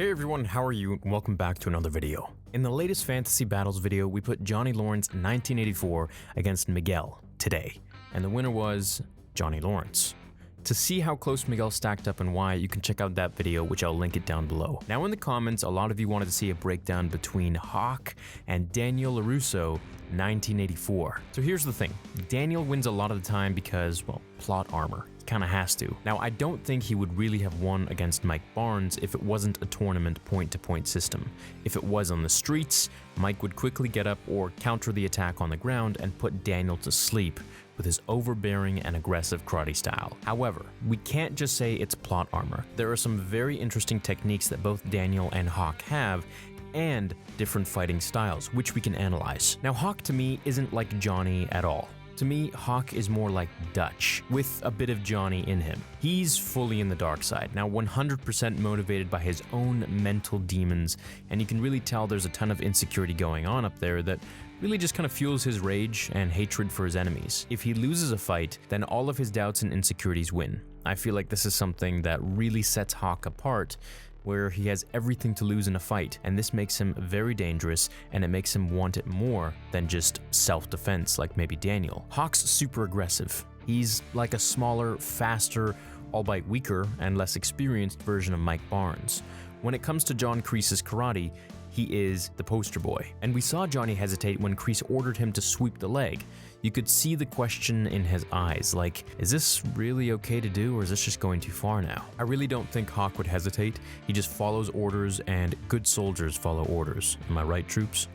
Hey everyone, how are you? Welcome back to another video. In the latest Fantasy Battles video, we put Johnny Lawrence 1984 against Miguel today, and the winner was Johnny Lawrence. To see how close Miguel stacked up and why, you can check out that video, which I'll link it down below. Now in the comments, a lot of you wanted to see a breakdown between Hawk and Daniel LaRusso 1984. So here's the thing, Daniel wins a lot of the time because, well, plot armor. Kinda has to. Now, I don't think he would really have won against Mike Barnes if it wasn't a tournament point-to-point system. If it was on the streets, Mike would quickly get up or counter the attack on the ground and put Daniel to sleep with his overbearing and aggressive karate style. However, we can't just say it's plot armor. There are some very interesting techniques that both Daniel and Hawk have, and different fighting styles, which we can analyze. Now, Hawk to me isn't like Johnny at all. To me, Hawk is more like Dutch, with a bit of Johnny in him. He's fully in the dark side, now 100% motivated by his own mental demons, and you can really tell there's a ton of insecurity going on up there that really just kind of fuels his rage and hatred for his enemies. If he loses a fight, then all of his doubts and insecurities win. I feel like this is something that really sets Hawk apart, where he has everything to lose in a fight, and this makes him very dangerous, and it makes him want it more than just self-defense like maybe Daniel. Hawk's super aggressive. He's like a smaller, faster, albeit weaker and less experienced version of Mike Barnes. When it comes to John Kreese's karate, he is the poster boy. And we saw Johnny hesitate when Kreese ordered him to sweep the leg. You could see the question in his eyes, like, is this really okay to do, or is this just going too far now? I really don't think Hawk would hesitate. He just follows orders, and good soldiers follow orders. Am I right, troops?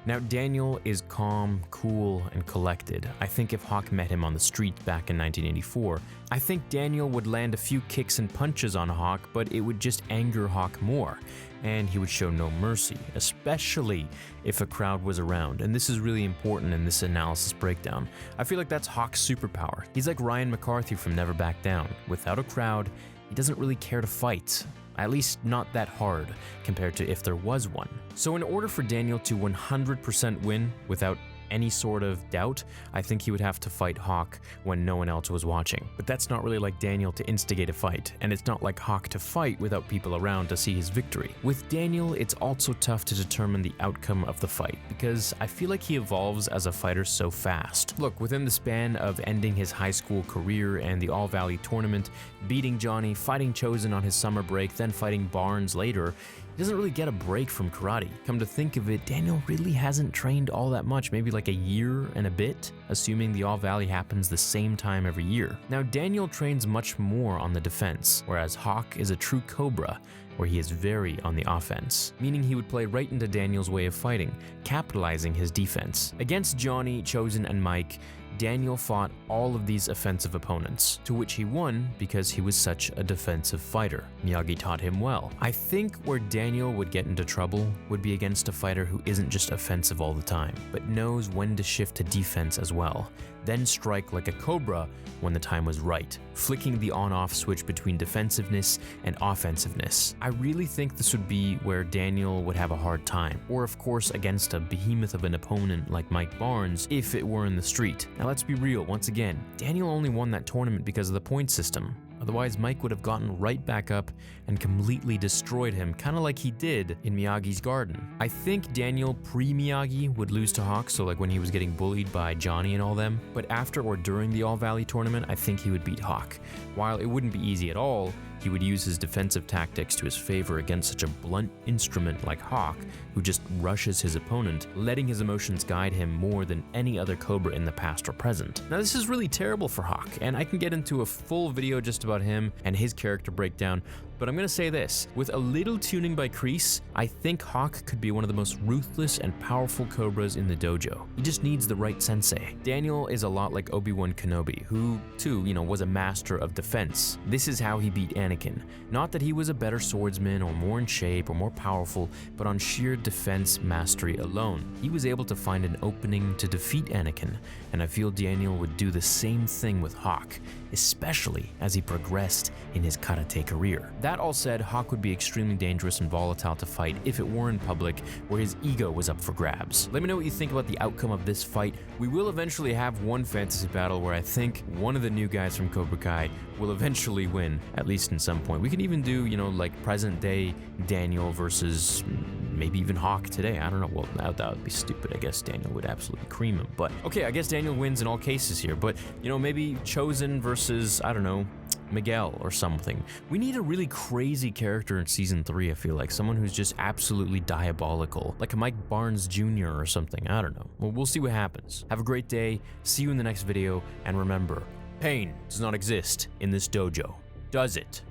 Now, Daniel is calm, cool, and collected. I think if Hawk met him on the street back in 1984, I think Daniel would land a few kicks and punches on Hawk, but it would just anger Hawk more, and he would show no mercy, especially if a crowd was around, and this is really important in this analysis breakdown. I feel like that's Hawk's superpower. He's like Ryan McCarthy from Never Back Down. Without a crowd, he doesn't really care to fight. At least not that hard, compared to if there was one. So in order for Daniel to 100% win without any sort of doubt, I think he would have to fight Hawk when no one else was watching. But that's not really like Daniel to instigate a fight, and it's not like Hawk to fight without people around to see his victory. With Daniel, it's also tough to determine the outcome of the fight, because I feel like he evolves as a fighter so fast. Look, within the span of ending his high school career and the All-Valley tournament, beating Johnny, fighting Chosen on his summer break, then fighting Barnes later, he doesn't really get a break from karate. Come to think of it, Daniel really hasn't trained all that much, maybe like a year and a bit, assuming the All-Valley happens the same time every year. Now, Daniel trains much more on the defense, whereas Hawk is a true Cobra, where he is very on the offense, meaning he would play right into Daniel's way of fighting, capitalizing his defense. Against Johnny, Chosen, and Mike, Daniel fought all of these offensive opponents, to which he won because he was such a defensive fighter. Miyagi taught him well. I think where Daniel would get into trouble would be against a fighter who isn't just offensive all the time, but knows when to shift to defense as well, then strike like a Cobra when the time was right, flicking the on-off switch between defensiveness and offensiveness. I really think this would be where Daniel would have a hard time, or of course against a behemoth of an opponent like Mike Barnes if it were in the street. Now let's be real, once again, Daniel only won that tournament because of the point system. Otherwise, Mike would have gotten right back up and completely destroyed him, kind of like he did in Miyagi's garden. I think Daniel pre-Miyagi would lose to Hawk, so like when he was getting bullied by Johnny and all them, but after or during the All-Valley tournament, I think he would beat Hawk. While it wouldn't be easy at all, he would use his defensive tactics to his favor against such a blunt instrument like Hawk, who just rushes his opponent, letting his emotions guide him more than any other Cobra in the past or present. Now this is really terrible for Hawk, and I can get into a full video just about him and his character breakdown, but I'm gonna say this, with a little tuning by Kreese, I think Hawk could be one of the most ruthless and powerful Cobras in the dojo. He just needs the right sensei. Daniel is a lot like Obi-Wan Kenobi, who too, was a master of defense. This is how he beat Anakin. Not that he was a better swordsman or more in shape or more powerful, but on sheer defense mastery alone. He was able to find an opening to defeat Anakin, and I feel Daniel would do the same thing with Hawk, especially as he progresses progressed in his karate career. That all said, Hawk would be extremely dangerous and volatile to fight if it were in public, where his ego was up for grabs. Let me know what you think about the outcome of this fight. We will eventually have one fantasy battle where I think one of the new guys from Cobra Kai will eventually win, at least in some point. We could even do, you know, like present day Daniel versus maybe even Hawk today. I don't know. Well, now that would be stupid. I guess Daniel would absolutely cream him. But okay, I guess Daniel wins in all cases here. But, you know, maybe Chosen versus, I don't know, Miguel or something. We need a really crazy character in season 3, I feel like. Someone who's just absolutely diabolical. Like a Mike Barnes Jr. or something. I don't know. Well, we'll see what happens. Have a great day. See you in the next video. And remember, pain does not exist in this dojo, does it?